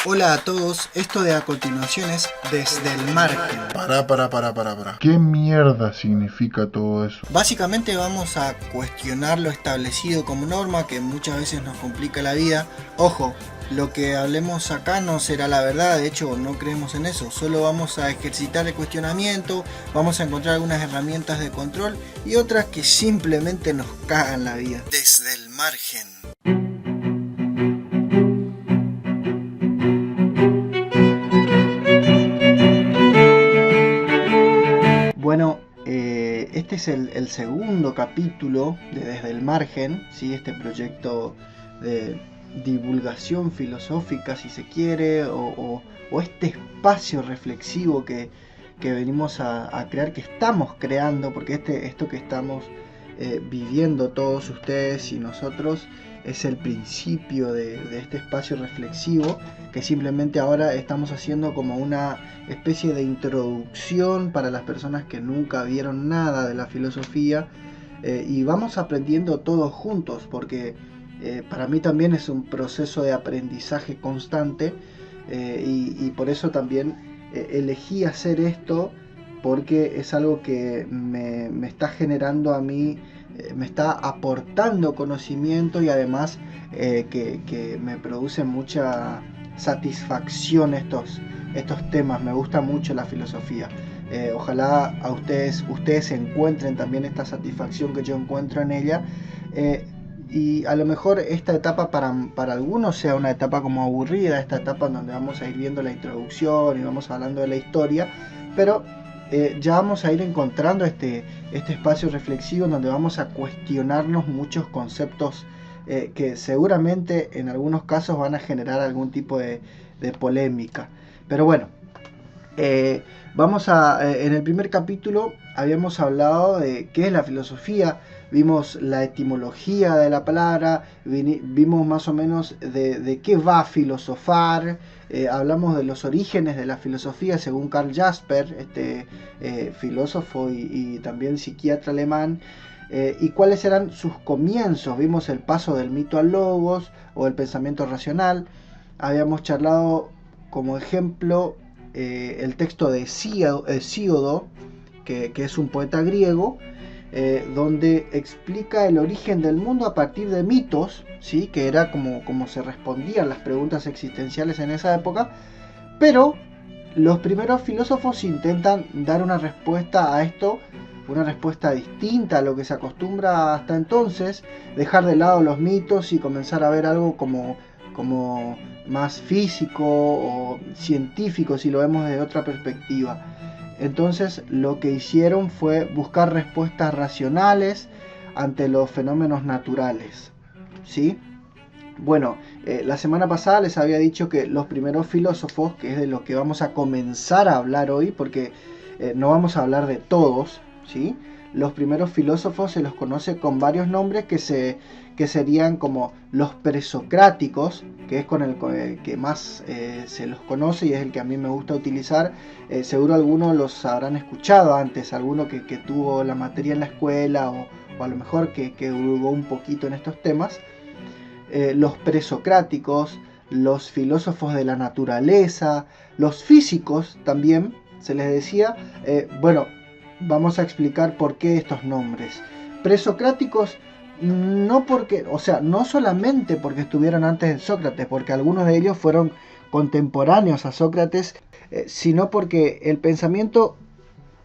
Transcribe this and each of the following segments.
Hola a todos, esto de a continuación es Desde el Margen. Para. ¿Qué mierda significa todo eso? Básicamente vamos a cuestionar lo establecido como norma que muchas veces nos complica la vida. Ojo, lo que hablemos acá no será la verdad, de hecho no creemos en eso, solo vamos a ejercitar el cuestionamiento, vamos a encontrar algunas herramientas de control y otras que simplemente nos cagan la vida. Desde el Margen. Bueno, este es el segundo capítulo de Desde el Margen, ¿sí? Este proyecto de divulgación filosófica, si se quiere, o este espacio reflexivo que venimos a crear, que estamos creando, porque esto que estamos viviendo todos ustedes y nosotros es el principio de este espacio reflexivo que simplemente ahora estamos haciendo como una especie de introducción para las personas que nunca vieron nada de la filosofía y vamos aprendiendo todos juntos porque para mí también es un proceso de aprendizaje constante y por eso también elegí hacer esto porque es algo que me está generando a mí, me está aportando conocimiento y además que me produce mucha satisfacción estos temas. Me gusta mucho la filosofía. Ojalá a ustedes encuentren también esta satisfacción que yo encuentro en ella. Y a lo mejor esta etapa para algunos sea una etapa como aburrida, esta etapa en donde vamos a ir viendo la introducción y vamos hablando de la historia, pero ya vamos a ir encontrando este espacio reflexivo en donde vamos a cuestionarnos muchos conceptos que seguramente en algunos casos van a generar algún tipo de polémica. Pero bueno, en el primer capítulo habíamos hablado de qué es la filosofía, vimos la etimología de la palabra, vimos más o menos de qué va a filosofar, hablamos de los orígenes de la filosofía según Karl Jasper, este filósofo y también psiquiatra alemán, y cuáles eran sus comienzos. Vimos el paso del mito al logos o el pensamiento racional. Habíamos charlado como ejemplo el texto de Hesíodo, que es un poeta griego, donde explica el origen del mundo a partir de mitos, ¿sí? Que era como se respondían las preguntas existenciales en esa época, pero los primeros filósofos intentan dar una respuesta a esto, una respuesta distinta a lo que se acostumbra hasta entonces, dejar de lado los mitos y comenzar a ver algo como más físico o científico si lo vemos desde otra perspectiva. Entonces lo que hicieron fue buscar respuestas racionales ante los fenómenos naturales, ¿sí? Bueno, la semana pasada les había dicho que los primeros filósofos, que es de lo que vamos a comenzar a hablar hoy, porque no vamos a hablar de todos, ¿sí? Los primeros filósofos se los conoce con varios nombres que serían como los presocráticos, que es con el que más se los conoce y es el que a mí me gusta utilizar. Seguro algunos los habrán escuchado antes, alguno que tuvo la materia en la escuela o a lo mejor que hurgó un poquito en estos temas. Los presocráticos, los filósofos de la naturaleza, los físicos también, se les decía. Bueno, vamos a explicar por qué estos nombres. Presocráticos no porque, o sea, no solamente porque estuvieron antes de Sócrates, porque algunos de ellos fueron contemporáneos a Sócrates, sino porque el pensamiento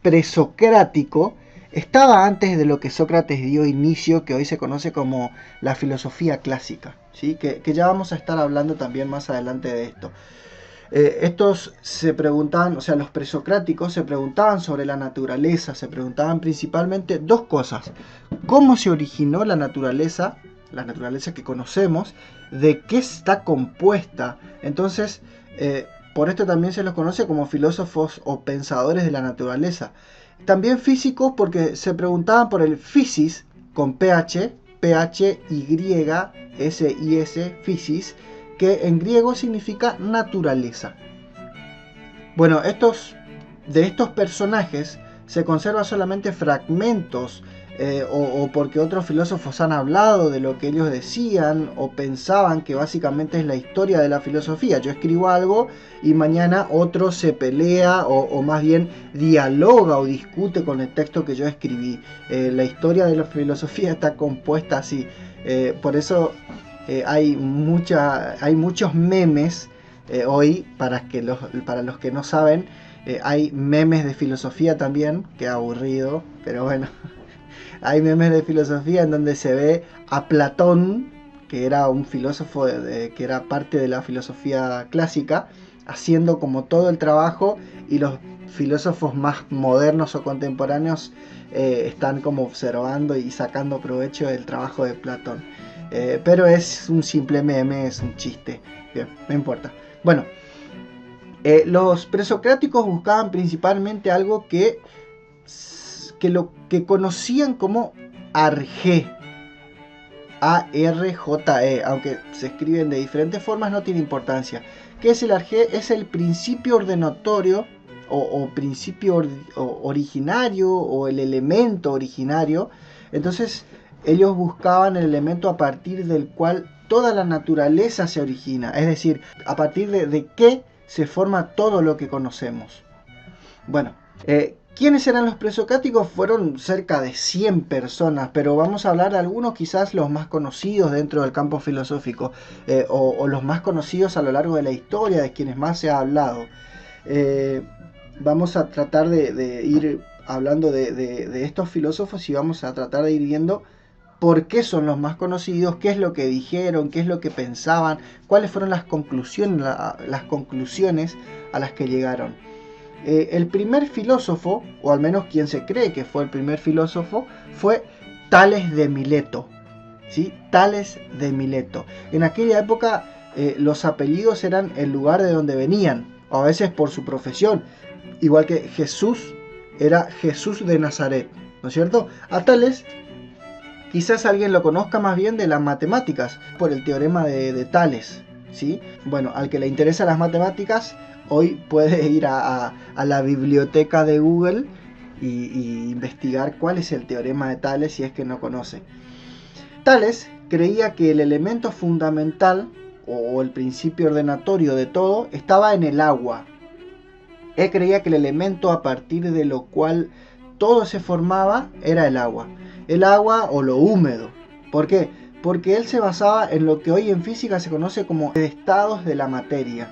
presocrático estaba antes de lo que Sócrates dio inicio, que hoy se conoce como la filosofía clásica, ¿sí? que ya vamos a estar hablando también más adelante de esto. Estos se preguntaban, o sea, los presocráticos se preguntaban sobre la naturaleza, se preguntaban principalmente dos cosas: cómo se originó la naturaleza que conocemos, de qué está compuesta. Entonces, por esto también se los conoce como filósofos o pensadores de la naturaleza. También físicos porque se preguntaban por el physis con PH, P-H-Y-S-I-S, physis, que en griego significa naturaleza. Bueno, de estos personajes se conservan solamente fragmentos o porque otros filósofos han hablado de lo que ellos decían o pensaban que básicamente es la historia de la filosofía. Yo escribo algo y mañana otro se pelea o más bien dialoga o discute con el texto que yo escribí. La historia de la filosofía está compuesta así. Por eso hay muchos memes hoy, para los que no saben. Hay memes de filosofía también, que aburrido, pero bueno. Hay memes de filosofía en donde se ve a Platón, que era un filósofo que era parte de la filosofía clásica, haciendo como todo el trabajo, y los filósofos más modernos o contemporáneos están como observando y sacando provecho del trabajo de Platón. Pero es un simple meme, es un chiste. Bien, no importa. Bueno, los presocráticos buscaban principalmente algo que lo que conocían como arjé, A-R-J-E, aunque se escriben de diferentes formas, no tiene importancia. ¿Qué es el arjé? Es el principio ordenatorio o principio originario, o el elemento originario. Entonces ellos buscaban el elemento a partir del cual toda la naturaleza se origina, es decir, a partir de qué se forma todo lo que conocemos. Bueno, ¿quiénes eran los presocráticos? Fueron cerca de 100 personas, pero vamos a hablar de algunos, quizás los más conocidos dentro del campo filosófico, o los más conocidos a lo largo de la historia, de quienes más se ha hablado. Vamos a tratar de ir hablando de estos filósofos, y vamos a tratar de ir viendo por qué son los más conocidos, qué es lo que dijeron, qué es lo que pensaban, cuáles fueron las conclusiones a las que llegaron. El primer filósofo, o al menos quien se cree que fue el primer filósofo, fue Tales de Mileto. ¿Sí? Tales de Mileto. En aquella época los apellidos eran el lugar de donde venían, o a veces por su profesión. Igual que Jesús era Jesús de Nazaret, ¿no es cierto? A Tales quizás alguien lo conozca más bien de las matemáticas, por el teorema de Tales. ¿Sí? Bueno, al que le interesan las matemáticas, hoy puede ir a la biblioteca de Google y investigar cuál es el teorema de Tales, si es que no conoce. Tales creía que el elemento fundamental o el principio ordenatorio de todo estaba en el agua. Él creía que el elemento a partir de lo cual todo se formaba era el agua. El agua o lo húmedo. ¿Por qué? Porque él se basaba en lo que hoy en física se conoce como estados de la materia.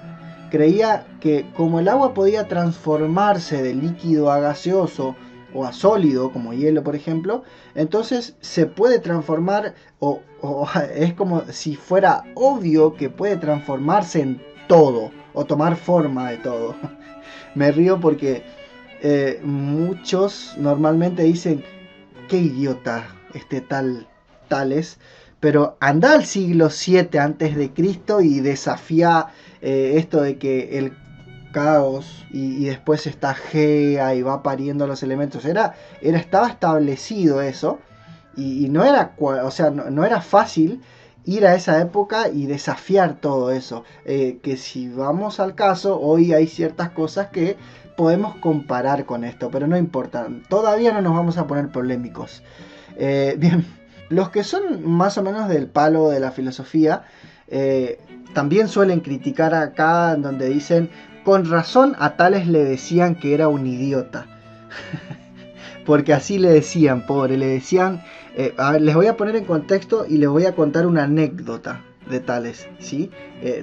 Creía que como el agua podía transformarse de líquido a gaseoso o a sólido, como hielo por ejemplo, entonces se puede transformar, o es como si fuera obvio que puede transformarse en todo, o tomar forma de todo. Me río porque muchos normalmente dicen, qué idiota este Tales, pero anda al siglo 7 antes de Cristo y desafía esto de que el caos y después está Gea y va pariendo los elementos. Estaba establecido eso, y no era, no era fácil ir a esa época y desafiar todo eso. Que si vamos al caso, hoy hay ciertas cosas que podemos comparar con esto, pero no importa, todavía no nos vamos a poner polémicos. Bien, los que son más o menos del palo de la filosofía también suelen criticar acá, donde dicen, con razón a Tales le decían que era un idiota. Porque así le decían, pobre, le decían... a ver, les voy a poner en contexto y les voy a contar una anécdota de Tales, ¿sí?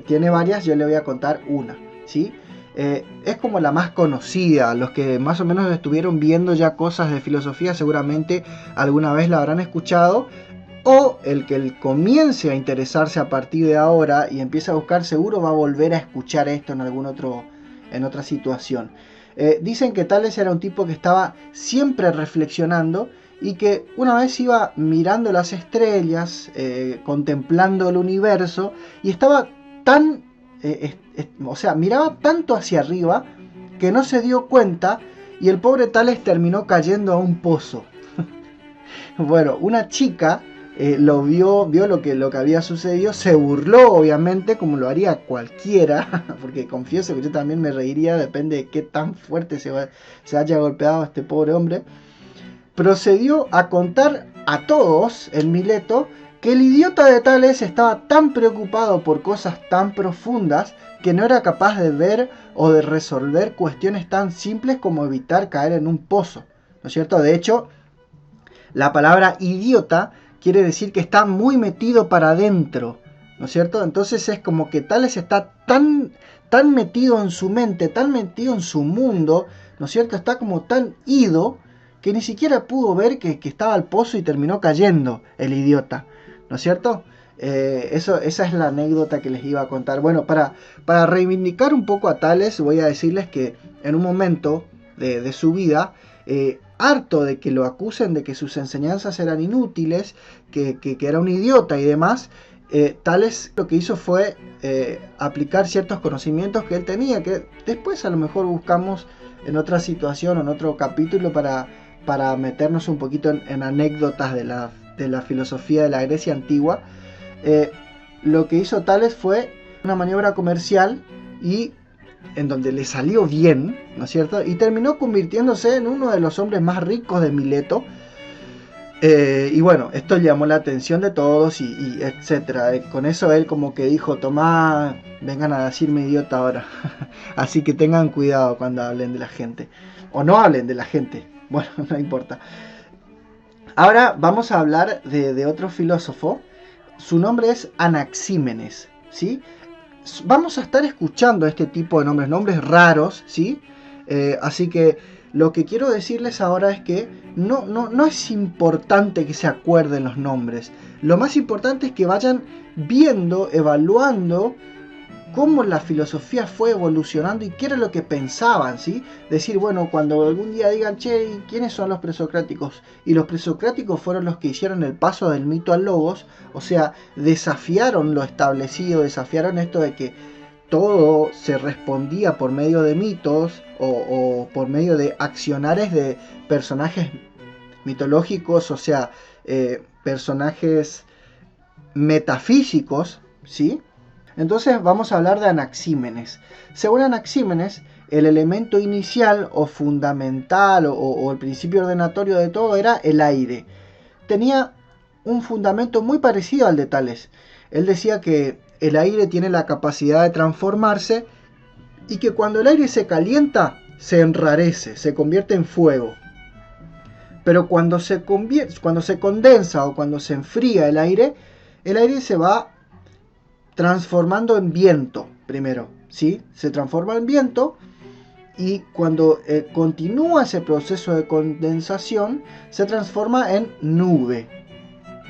Tiene varias, yo le voy a contar una, ¿sí? Es como la más conocida. Los que más o menos estuvieron viendo ya cosas de filosofía seguramente alguna vez la habrán escuchado, o el que comience a interesarse a partir de ahora y empiece a buscar, seguro va a volver a escuchar esto en otra situación. Dicen que Tales era un tipo que estaba siempre reflexionando, y que una vez iba mirando las estrellas, contemplando el universo, y estaba tan miraba tanto hacia arriba que no se dio cuenta, y el pobre Tales terminó cayendo a un pozo. Bueno, una chica vio lo que había sucedido, se burló obviamente, como lo haría cualquiera, porque confieso que yo también me reiría, depende de qué tan fuerte se haya golpeado este pobre hombre. procedió a contar a todos en Mileto que el idiota de Tales estaba tan preocupado por cosas tan profundas que no era capaz de ver o de resolver cuestiones tan simples como evitar caer en un pozo, ¿no es cierto? De hecho, la palabra idiota quiere decir que está muy metido para adentro, ¿no es cierto? Entonces es como que Tales está tan metido en su mente, tan metido en su mundo, ¿no es cierto? Está como tan ido que ni siquiera pudo ver que estaba al pozo y terminó cayendo el idiota, ¿no es cierto? Esa es la anécdota que les iba a contar. Bueno, para reivindicar un poco a Tales, voy a decirles que en un momento de su vida, harto de que lo acusen de que sus enseñanzas eran inútiles, que era un idiota y demás, Tales lo que hizo fue aplicar ciertos conocimientos que él tenía, que después a lo mejor buscamos en otra situación o en otro capítulo para meternos un poquito en anécdotas de la filosofía de la Grecia antigua. Lo que hizo Tales fue una maniobra comercial y en donde le salió bien, ¿no es cierto? Y terminó convirtiéndose en uno de los hombres más ricos de Mileto. Y bueno, esto llamó la atención de todos y etcétera. Con eso él como que dijo, tomá, vengan a decirme idiota ahora. Así que tengan cuidado cuando hablen de la gente. O no hablen de la gente. Bueno, no importa. Ahora vamos a hablar de otro filósofo. Su nombre es Anaxímenes, ¿sí? Vamos a estar escuchando este tipo de nombres raros, ¿sí? Así que lo que quiero decirles ahora es que no es importante que se acuerden los nombres. Lo más importante es que vayan viendo, evaluando cómo la filosofía fue evolucionando y qué era lo que pensaban, ¿sí? Decir, bueno, cuando algún día digan, che, ¿quiénes son los presocráticos? Y los presocráticos fueron los que hicieron el paso del mito al logos, o sea, desafiaron lo establecido, desafiaron esto de que todo se respondía por medio de mitos o por medio de accionares de personajes mitológicos, o sea, personajes metafísicos, ¿sí? Entonces vamos a hablar de Anaxímenes. Según Anaxímenes, el elemento inicial o fundamental o el principio ordenatorio de todo era el aire. Tenía un fundamento muy parecido al de Tales. Él decía que el aire tiene la capacidad de transformarse y que cuando el aire se calienta, se enrarece, se convierte en fuego. Pero cuando se condensa o cuando se enfría el aire se va transformando en viento primero, ¿sí? Se transforma en viento y cuando continúa ese proceso de condensación se transforma en nube.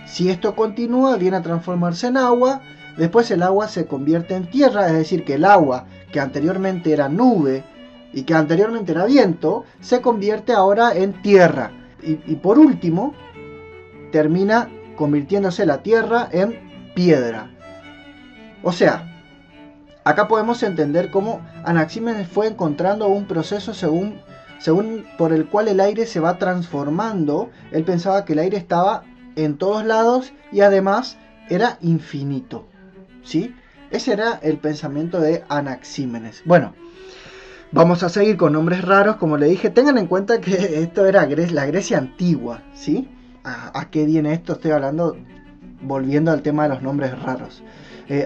Si esto continúa, viene a transformarse en agua, después el agua se convierte en tierra, es decir, que el agua que anteriormente era nube y que anteriormente era viento, se convierte ahora en tierra. Y por último, termina convirtiéndose la tierra en piedra. O sea, acá podemos entender cómo Anaxímenes fue encontrando un proceso según por el cual el aire se va transformando. Él pensaba que el aire estaba en todos lados y además era infinito, ¿sí? Ese era el pensamiento de Anaxímenes. Bueno, vamos a seguir con nombres raros, como le dije. Tengan en cuenta que esto era la Grecia antigua, ¿sí? ¿A qué viene esto? Estoy hablando, volviendo al tema de los nombres raros.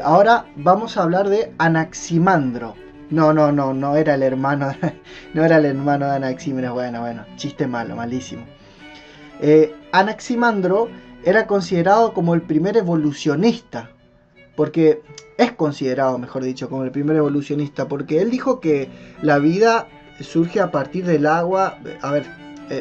Ahora vamos a hablar de Anaximandro. No era el hermano no era el hermano de Anaxímenes. Bueno, chiste malo, malísimo. Anaximandro era considerado como el primer evolucionista, porque es considerado, mejor dicho, como el primer evolucionista, porque él dijo que la vida surge a partir del agua. A ver,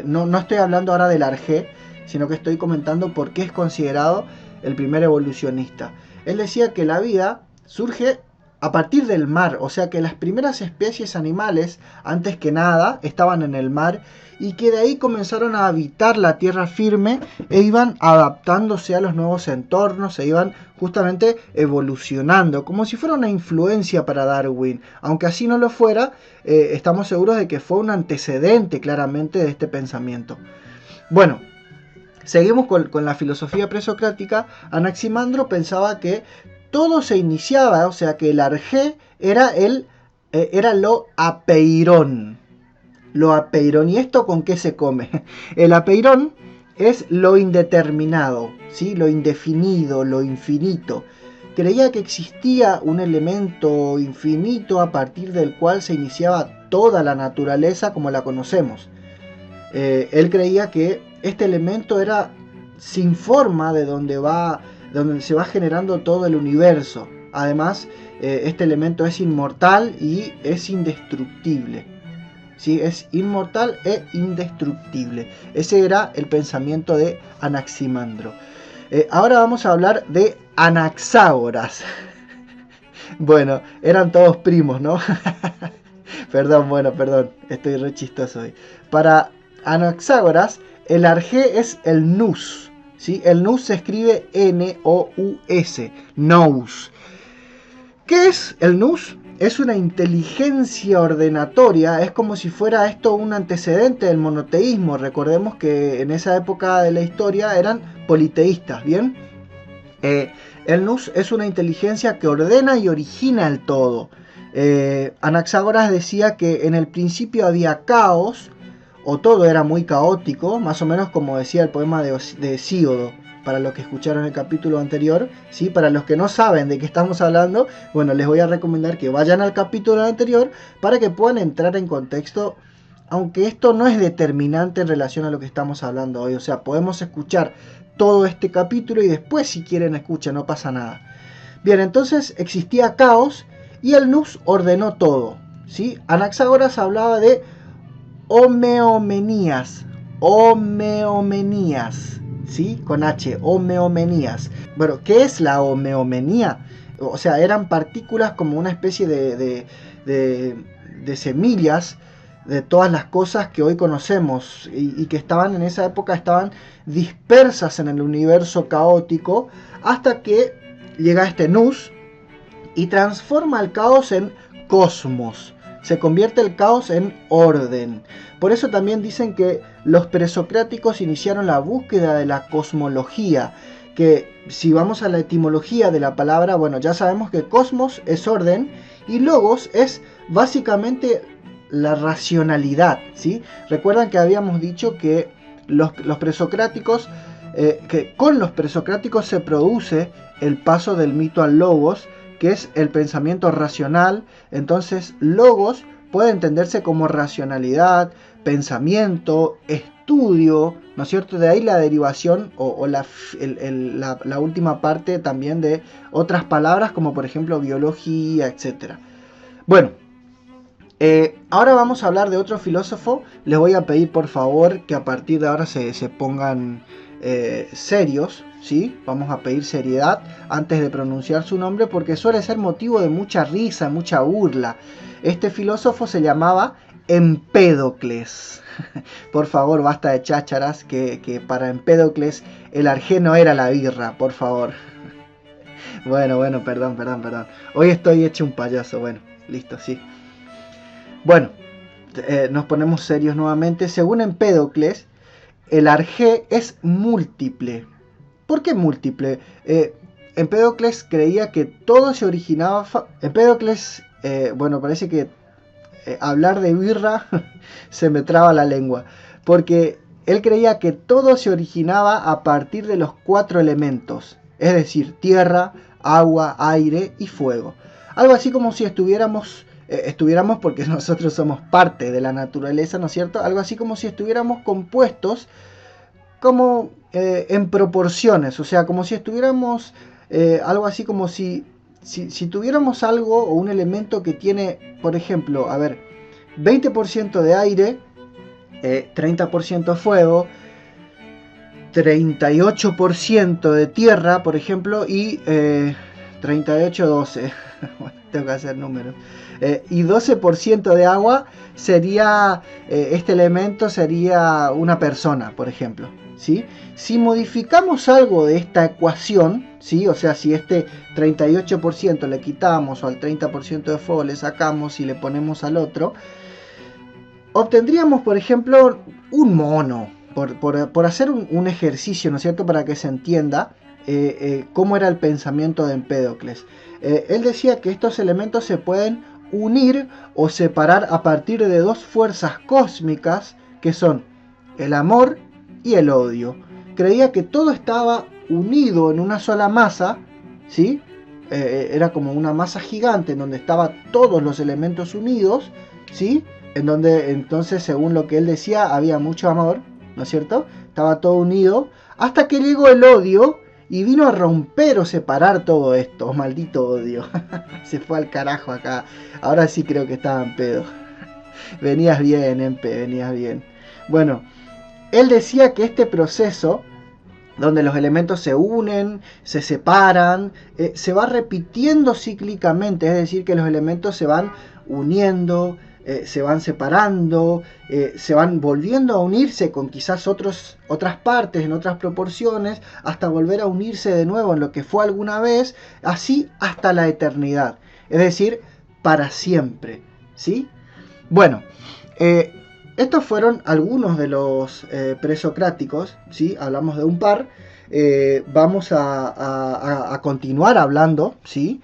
no estoy hablando ahora del Arjé, sino que estoy comentando por qué es considerado el primer evolucionista. Él decía que la vida surge a partir del mar, o sea que las primeras especies animales, antes que nada, estaban en el mar y que de ahí comenzaron a habitar la tierra firme e iban adaptándose a los nuevos entornos, se iban justamente evolucionando, como si fuera una influencia para Darwin. Aunque así no lo fuera, estamos seguros de que fue un antecedente claramente de este pensamiento. Bueno, seguimos con la filosofía presocrática. Anaximandro pensaba que todo se iniciaba, o sea que el arjé era lo apeirón. lo apeirón. ¿Y esto con qué se come? El apeirón es lo indeterminado, ¿sí? Lo indefinido, lo infinito. Creía que existía un elemento infinito a partir del cual se iniciaba toda la naturaleza como la conocemos. Él creía que este elemento era sin forma de donde se va generando todo el universo. Además, este elemento es inmortal y es indestructible. ¿Sí? Es inmortal e indestructible. Ese era el pensamiento de Anaximandro. Ahora vamos a hablar de Anaxágoras. Bueno, eran todos primos, ¿no? Perdón, estoy re chistoso hoy. Para Anaxágoras, el arjé es el nous, ¿sí? El nous se escribe N-O-U-S, nous. ¿Qué es el nous? Es una inteligencia ordenatoria, es como si fuera esto un antecedente del monoteísmo. Recordemos que en esa época de la historia eran politeístas, ¿bien? El nous es una inteligencia que ordena y origina el todo. Anaxágoras decía que en el principio había caos, o todo era muy caótico, más o menos como decía el poema de Hesíodo, para los que escucharon el capítulo anterior, ¿sí? Para los que no saben de qué estamos hablando, bueno, les voy a recomendar que vayan al capítulo anterior para que puedan entrar en contexto, aunque esto no es determinante en relación a lo que estamos hablando hoy. O sea, podemos escuchar todo este capítulo y después, si quieren, escuchen, no pasa nada. Bien, entonces existía caos y el nous ordenó todo, ¿sí? Anaxágoras hablaba de homeomenías, ¿sí? Con H, homeomenías. Bueno, ¿qué es la homeomenía? O sea, eran partículas como una especie de semillas de todas las cosas que hoy conocemos y que estaban en esa época, estaban dispersas en el universo caótico, hasta que llega este nous y transforma el caos en cosmos. Se convierte el caos en orden. Por eso también dicen que los presocráticos iniciaron la búsqueda de la cosmología, que si vamos a la etimología de la palabra, bueno, ya sabemos que cosmos es orden y logos es básicamente la racionalidad, ¿sí? Recuerdan que habíamos dicho que los presocráticos, que con los presocráticos se produce el paso del mito al logos, que es el pensamiento racional. Entonces, logos puede entenderse como racionalidad, pensamiento, estudio, ¿no es cierto? De ahí la derivación o la última parte también de otras palabras, como por ejemplo biología, etc. Bueno, ahora vamos a hablar de otro filósofo. Les voy a pedir por favor que a partir de ahora se pongan serios, ¿sí? Vamos a pedir seriedad antes de pronunciar su nombre, porque suele ser motivo de mucha risa, mucha burla. Este filósofo se llamaba Empédocles. Por favor, basta de chácharas, que para Empédocles el arjé no era la birra, por favor. Bueno, perdón. Hoy estoy hecho un payaso, bueno, listo, sí. Bueno, nos ponemos serios nuevamente. Según Empédocles, el arjé es múltiple. ¿Por qué múltiple? Empédocles creía que todo se originaba... Empédocles, parece que hablar de birra se me traba la lengua. Porque él creía que todo se originaba a partir de los 4 elementos. Es decir, tierra, agua, aire y fuego. Algo así como si estuviéramos porque nosotros somos parte de la naturaleza, ¿no es cierto? Algo así como si estuviéramos compuestos como en proporciones, o sea, como si estuviéramos, algo así como si tuviéramos algo o un elemento que tiene, por ejemplo, 20% de aire, 30% fuego, 38% de tierra, por ejemplo, y 12, tengo que hacer números, y 12% de agua sería, este elemento sería una persona, por ejemplo, ¿sí? Si modificamos algo de esta ecuación, ¿sí? O sea, si este 38% le quitamos o al 30% de fuego le sacamos y le ponemos al otro, obtendríamos, por ejemplo, un mono, por hacer un ejercicio, ¿no es cierto?, para que se entienda cómo era el pensamiento de Empédocles. Él decía que estos elementos se pueden unir o separar a partir de dos fuerzas cósmicas que son el amor y el odio. Creía que todo estaba unido en una sola masa, ¿sí? Era como una masa gigante en donde estaban todos los elementos unidos, ¿sí? En donde entonces, según lo que él decía, había mucho amor, ¿no es cierto? Estaba todo unido, hasta que llegó el odio y vino a romper o separar todo esto. Maldito odio. Se fue al carajo acá. Ahora sí creo que estaba en pedo. Venías bien, Empe, venías bien. Bueno, él decía que este proceso, donde los elementos se unen, se separan, se va repitiendo cíclicamente, es decir, que los elementos se van uniendo, se van separando, se van volviendo a unirse con quizás otras partes, en otras proporciones, hasta volver a unirse de nuevo en lo que fue alguna vez, así hasta la eternidad, es decir, para siempre, ¿sí? Bueno, estos fueron algunos de los presocráticos, ¿sí? Hablamos de un par. Vamos a continuar hablando, ¿sí?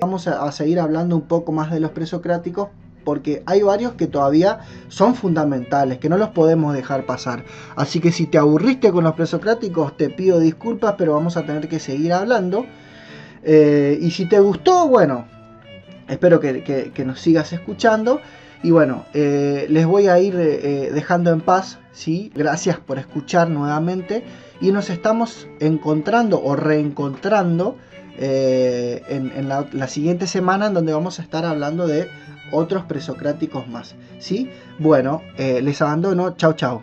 Vamos a seguir hablando un poco más de los presocráticos, porque hay varios que todavía son fundamentales, que no los podemos dejar pasar. Así que si te aburriste con los presocráticos, te pido disculpas, pero vamos a tener que seguir hablando. Y si te gustó, bueno, espero que nos sigas escuchando. Y bueno, les voy a ir dejando en paz, ¿sí? Gracias por escuchar nuevamente. Y nos estamos encontrando o reencontrando en la siguiente semana, en donde vamos a estar hablando de otros presocráticos más, ¿sí? Bueno, les abandono. Chau, chau.